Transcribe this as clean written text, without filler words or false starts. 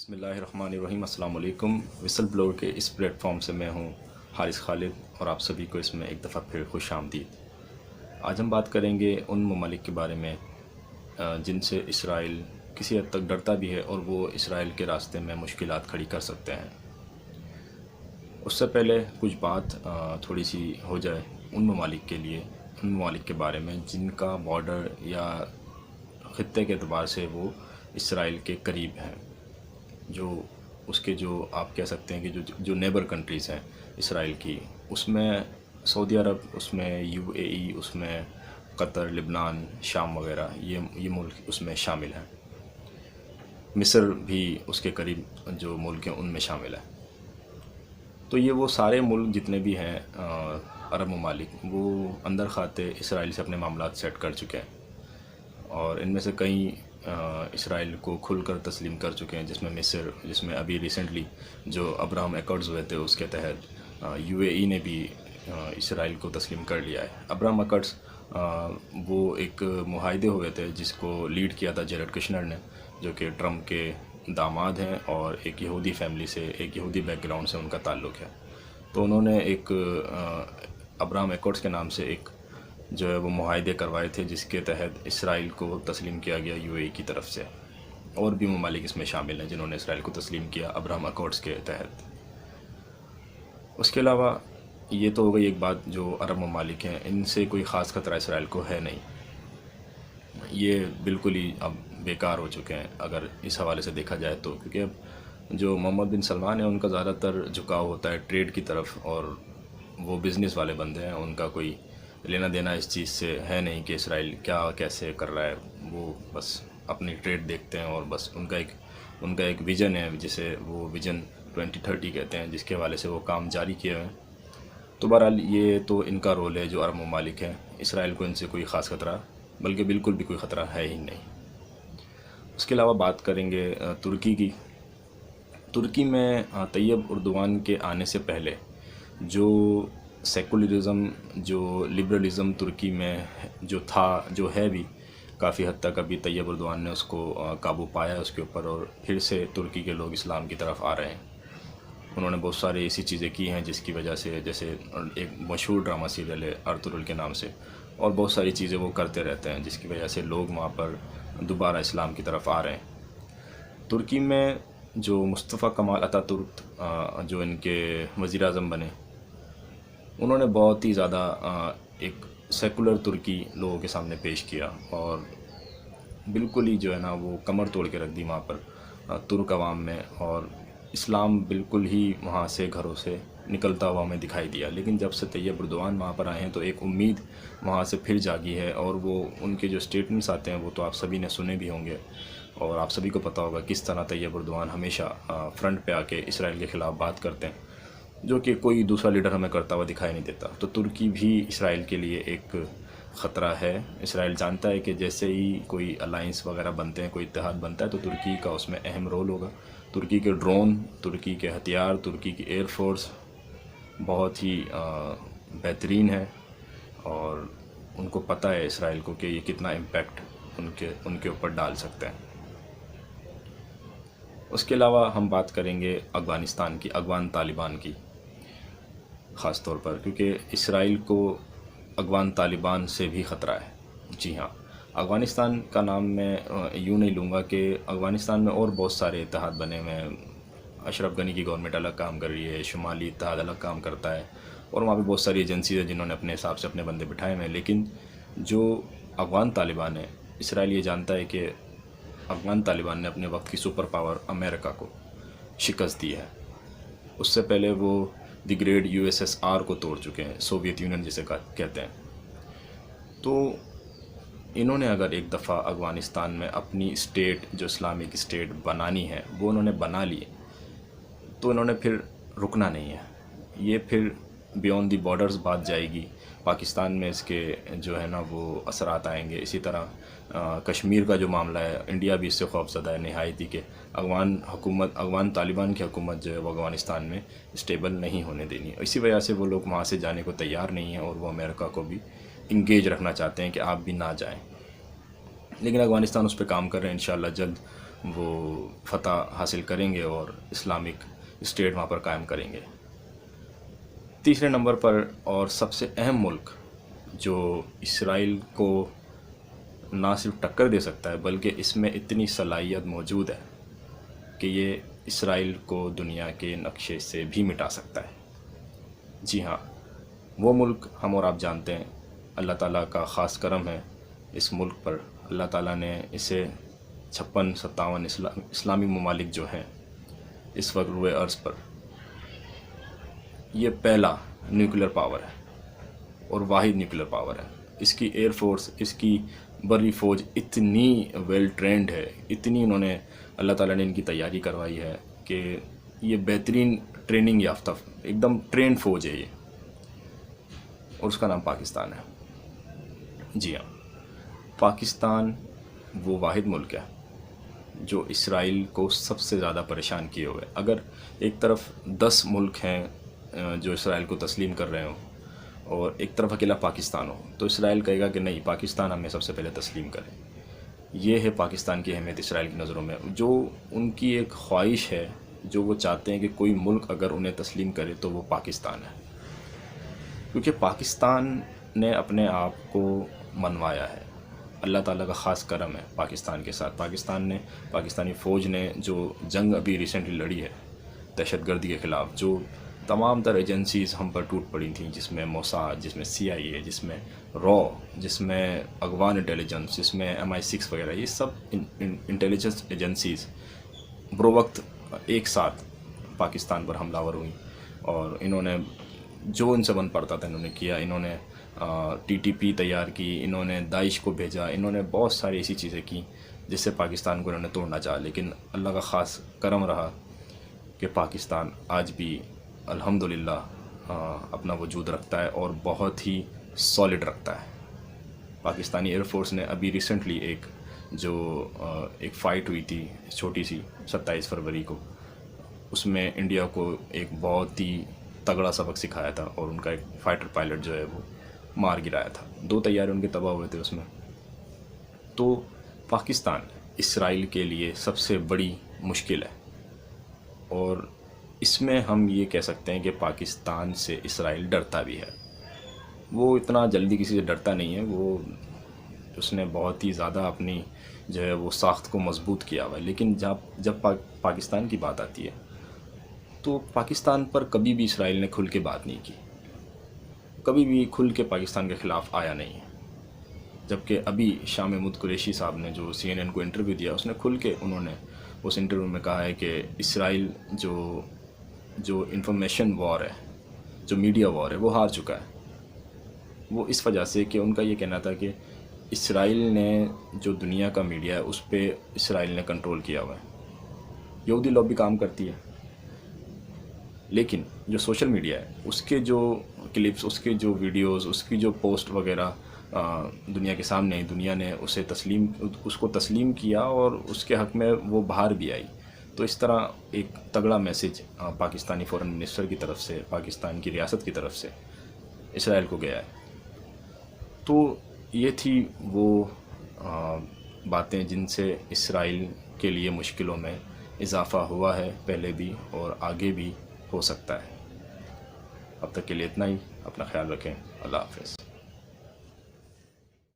بسم اللہ الرحمن الرحیم۔ السلام علیکم۔ وسل بلور کے اس پلیٹ فارم سے میں ہوں حارث خالد، اور آپ سبھی کو اس میں ایک دفعہ پھر خوش آمدید۔ آج ہم بات کریں گے ان ممالک کے بارے میں جن سے اسرائیل کسی حد تک ڈرتا بھی ہے اور وہ اسرائیل کے راستے میں مشکلات کھڑی کر سکتے ہیں۔ اس سے پہلے کچھ بات تھوڑی سی ہو جائے ان ممالک کے لیے، ان ممالک کے بارے میں جن کا بارڈر یا خطے کے اعتبار سے وہ اسرائیل کے قریب ہیں، جو اس کے جو آپ کہہ سکتے ہیں کہ جو نیبر کنٹریز ہیں اسرائیل کی، اس میں سعودی عرب، اس میں یو اے ای، اس میں قطر، لبنان، شام وغیرہ، یہ ملک اس میں شامل ہیں۔ مصر بھی اس کے قریب جو ملک ہیں ان میں شامل ہے۔ تو یہ وہ سارے ملک جتنے بھی ہیں عرب ممالک، وہ اندر خاتے اسرائیل سے اپنے معاملات سیٹ کر چکے ہیں، اور ان میں سے کئی اسرائیل کو کھل کر تسلیم کر چکے ہیں، جس میں مصر، جس میں ابھی ریسنٹلی جو ابراہم ایکارڈز ہوئے تھے اس کے تحت یو اے ای نے بھی اسرائیل کو تسلیم کر لیا ہے۔ ابراہم ایکارڈز وہ ایک معاہدے ہوئے تھے جس کو لیڈ کیا تھا جیرڈ کشنر نے، جو کہ ٹرمپ کے داماد ہیں اور ایک یہودی فیملی سے، ایک یہودی بیک گراؤنڈ سے ان کا تعلق ہے۔ تو انہوں نے ایک ابراہم ایکارڈز کے نام سے ایک جو ہے وہ معاہدے کروائے تھے، جس کے تحت اسرائیل کو تسلیم کیا گیا یو اے ای کی طرف سے، اور بھی ممالک اس میں شامل ہیں جنہوں نے اسرائیل کو تسلیم کیا ابراہم ایکارڈز کے تحت۔ اس کے علاوہ یہ تو ہو گئی ایک بات، جو عرب ممالک ہیں ان سے کوئی خاص خطرہ اسرائیل کو ہے نہیں، یہ بالکل ہی اب بیکار ہو چکے ہیں اگر اس حوالے سے دیکھا جائے تو، کیونکہ اب جو محمد بن سلمان ہیں ان کا زیادہ تر جھکاؤ ہوتا ہے ٹریڈ کی طرف، اور وہ بزنس والے بندے ہیں، ان کا کوئی لینا دینا اس چیز سے ہے نہیں کہ اسرائیل کیا کیسے کر رہا ہے، وہ بس اپنی ٹریڈ دیکھتے ہیں، اور بس ان کا ایک ویژن ہے جسے وہ ویژن 2030 کہتے ہیں، جس کے حوالے سے وہ کام جاری کیے ہوئے ہیں۔ تو بہرحال یہ تو ان کا رول ہے جو عرب ممالک ہیں، اسرائیل کو ان سے کوئی خاص خطرہ، بلکہ بالکل بھی کوئی خطرہ ہے ہی نہیں۔ اس کے علاوہ بات کریں گے ترکی کی۔ ترکی میں طیب اردوان کے آنے سے پہلے جو سیکولرزم، جو لبرلزم ترکی میں جو تھا، جو ہے بھی کافی حد تک، ابھی طیب اردوان نے اس کو قابو پایا اس کے اوپر، اور پھر سے ترکی کے لوگ اسلام کی طرف آ رہے ہیں۔ انہوں نے بہت سارے ایسی چیزیں کی ہیں جس کی وجہ سے، جیسے ایک مشہور ڈرامہ سیریل ہے ارطغرل کے نام سے، اور بہت ساری چیزیں وہ کرتے رہتے ہیں جس کی وجہ سے لوگ وہاں پر دوبارہ اسلام کی طرف آ رہے ہیں۔ ترکی میں جو مصطفیٰ کمال اتا ترک جو ان کے وزیر اعظم بنے، انہوں نے بہت ہی زیادہ ایک سیکولر ترکی لوگوں کے سامنے پیش کیا، اور بالکل ہی جو ہے نا وہ کمر توڑ کے رکھ دی وہاں پر ترک عوام میں، اور اسلام بالکل ہی وہاں سے گھروں سے نکلتا ہوا ہمیں دکھائی دیا۔ لیکن جب سے طیب اردوان وہاں پر آئے ہیں تو ایک امید وہاں سے پھر جاگی ہے، اور وہ ان کے جو سٹیٹمنٹس آتے ہیں وہ تو آپ سبھی نے سنے بھی ہوں گے، اور آپ سبھی کو پتہ ہوگا کس طرح طیب اردوان ہمیشہ فرنٹ پہ آ کے اسرائیل کے خلاف بات کرتے ہیں، جو کہ کوئی دوسرا لیڈر ہمیں کرتا ہوا دکھائی نہیں دیتا۔ تو ترکی بھی اسرائیل کے لیے ایک خطرہ ہے۔ اسرائیل جانتا ہے کہ جیسے ہی کوئی الائنس وغیرہ بنتے ہیں، کوئی اتحاد بنتا ہے، تو ترکی کا اس میں اہم رول ہوگا۔ ترکی کے ڈرون، ترکی کے ہتھیار، ترکی کی ایئر فورس بہت ہی بہترین ہے، اور ان کو پتہ ہے اسرائیل کو کہ یہ کتنا امپیکٹ ان کے اوپر ڈال سکتے ہیں۔ اس کے علاوہ ہم بات کریں گے افغانستان کی، افغان طالبان کی خاص طور پر، کیونکہ اسرائیل کو افغان طالبان سے بھی خطرہ ہے۔ جی ہاں، افغانستان کا نام میں یوں نہیں لوں گا کہ افغانستان میں اور بہت سارے اتحاد بنے ہوئے ہیں۔ اشرف غنی کی گورنمنٹ الگ کام کر رہی ہے، شمالی اتحاد الگ کام کرتا ہے، اور وہاں پہ بہت ساری ایجنسیز ہیں جنہوں نے اپنے حساب سے اپنے بندے بٹھائے ہوئے ہیں، لیکن جو افغان طالبان ہیں، اسرائیل یہ جانتا ہے کہ افغان طالبان نے اپنے وقت کی سپر پاور امریکہ کو شکست دی ہے۔ اس سے پہلے وہ the great U S S R کو توڑ چکے ہیں، سوویت یونین جسے کہتے ہیں۔ تو انہوں نے اگر ایک دفعہ افغانستان میں اپنی اسٹیٹ، جو اسلامک اسٹیٹ بنانی ہے، وہ انہوں نے بنا لی، تو انہوں نے پھر رکنا نہیں ہے۔ یہ پھر بیونڈ دی بارڈرز بات جائے گی، پاکستان میں اس کے جو ہے نا وہ اثرات آئیں گے۔ اسی طرح کشمیر کا جو معاملہ ہے، انڈیا بھی اس سے خوف زدہ ہے نہایت ہی، کہ افغان طالبان کی حکومت جو ہے وہ افغانستان میں اسٹیبل نہیں ہونے دینی ہے۔ اسی وجہ سے وہ لوگ وہاں سے جانے کو تیار نہیں ہیں، اور وہ امریکہ کو بھی انگیج رکھنا چاہتے ہیں کہ آپ بھی نہ جائیں۔ لیکن افغانستان اس پہ کام کر رہے ہیں، انشاءاللہ جلد وہ فتح حاصل کریں گے اور اسلامک اسٹیٹ وہاں پر قائم کریں گے۔ تیسرے نمبر پر اور سب سے اہم ملک جو اسرائیل کو نہ صرف ٹکر دے سکتا ہے بلکہ اس میں اتنی صلاحیت موجود ہے کہ یہ اسرائیل کو دنیا کے نقشے سے بھی مٹا سکتا ہے۔ جی ہاں، وہ ملک ہم اور آپ جانتے ہیں، اللہ تعالیٰ کا خاص کرم ہے اس ملک پر۔ اللہ تعالیٰ نے اسے 56-57 اسلامی ممالک جو ہیں اس وقت روئے ارض پر، یہ پہلا نیوکلیر پاور ہے اور واحد نیوکلیر پاور ہے۔ اس کی ایئر فورس، اس کی بری فوج اتنی ویل ٹرینڈ ہے، اتنی انہوں نے، اللہ تعالیٰ نے ان کی تیاری کروائی ہے کہ یہ بہترین ٹریننگ یافتہ ایک دم ٹرینڈ فوج ہے یہ، اور اس کا نام پاکستان ہے۔ جی ہاں، پاکستان وہ واحد ملک ہے جو اسرائیل کو سب سے زیادہ پریشان کیے ہوئے۔ اگر ایک طرف 10 ملک ہیں جو اسرائیل کو تسلیم کر رہے ہوں اور ایک طرف اکیلا پاکستان ہو، تو اسرائیل کہے گا کہ نہیں، پاکستان ہمیں سب سے پہلے تسلیم کرے۔ یہ ہے پاکستان کی اہمیت اسرائیل کی نظروں میں، جو ان کی ایک خواہش ہے، جو وہ چاہتے ہیں کہ کوئی ملک اگر انہیں تسلیم کرے تو وہ پاکستان ہے، کیونکہ پاکستان نے اپنے آپ کو منوایا ہے۔ اللہ تعالیٰ کا خاص کرم ہے پاکستان کے ساتھ۔ پاکستانی فوج نے جو جنگ ابھی ریسنٹلی لڑی ہے دہشت گردی کے خلاف، جو تمام تر ایجنسیز ہم پر ٹوٹ پڑی تھیں، جس میں موساد، جس میں CIA، جس میں را، جس میں افغان انٹیلیجنس، جس میں MI6 وغیرہ، یہ سب انٹیلیجنس ایجنسیز بروقت ایک ساتھ پاکستان پر حملہ ور ہوئیں، اور انہوں نے جو ان سے بن پڑتا تھا انہوں نے کیا۔ انہوں نے TTP تیار کی، انہوں نے داعش کو بھیجا، انہوں نے بہت ساری ایسی چیزیں کی جس سے پاکستان کو انہوں نے توڑنا چاہا، لیکن اللہ کا خاص کرم رہا کہ پاکستان آج بھی الحمدللہ اپنا وجود رکھتا ہے اور بہت ہی سالڈ رکھتا ہے۔ پاکستانی ایئر فورس نے ابھی ریسنٹلی ایک فائٹ ہوئی تھی چھوٹی سی 27 فروری کو، اس میں انڈیا کو ایک بہت ہی تگڑا سبق سکھایا تھا، اور ان کا ایک فائٹر پائلٹ جو ہے وہ مار گرایا تھا، 2 طیارے ان کے تباہ ہوئے تھے اس میں۔ تو پاکستان اسرائیل کے لیے سب سے بڑی مشکل ہے، اور اس میں ہم یہ کہہ سکتے ہیں کہ پاکستان سے اسرائیل ڈرتا بھی ہے۔ وہ اتنا جلدی کسی سے ڈرتا نہیں ہے، اس نے بہت ہی زیادہ اپنی جو ہے وہ ساخت کو مضبوط کیا ہوا ہے، لیکن جب پاکستان کی بات آتی ہے تو پاکستان پر کبھی بھی اسرائیل نے کھل کے بات نہیں کی، کبھی بھی کھل کے پاکستان کے خلاف آیا نہیں ہے۔ جبکہ ابھی شاہ محمود قریشی صاحب نے جو CNN کو انٹرویو دیا، اس نے کھل کے انہوں نے اس انٹرویو میں کہا ہے کہ اسرائیل جو انفارمیشن وار ہے، جو میڈیا وار ہے، وہ ہار چکا ہے۔ وہ اس وجہ سے کہ ان کا یہ کہنا تھا کہ اسرائیل نے جو دنیا کا میڈیا ہے اس پہ اسرائیل نے کنٹرول کیا ہوا ہے۔ یہودی لابی کام کرتی ہے، لیکن جو سوشل میڈیا ہے اس کے جو کلپس، اس کے جو ویڈیوز، اس کی جو پوسٹ وغیرہ دنیا کے سامنے آئی، دنیا نے اس کو تسلیم کیا اور اس کے حق میں وہ باہر بھی آئی۔ تو اس طرح ایک تگڑا میسج پاکستانی فورن منسٹر کی طرف سے، پاکستان کی ریاست کی طرف سے اسرائیل کو گیا ہے۔ تو یہ تھی وہ باتیں جن سے اسرائیل کے لیے مشکلوں میں اضافہ ہوا ہے پہلے بھی اور آگے بھی ہو سکتا ہے۔ اب تک کے لیے اتنا ہی، اپنا خیال رکھیں، اللہ حافظ۔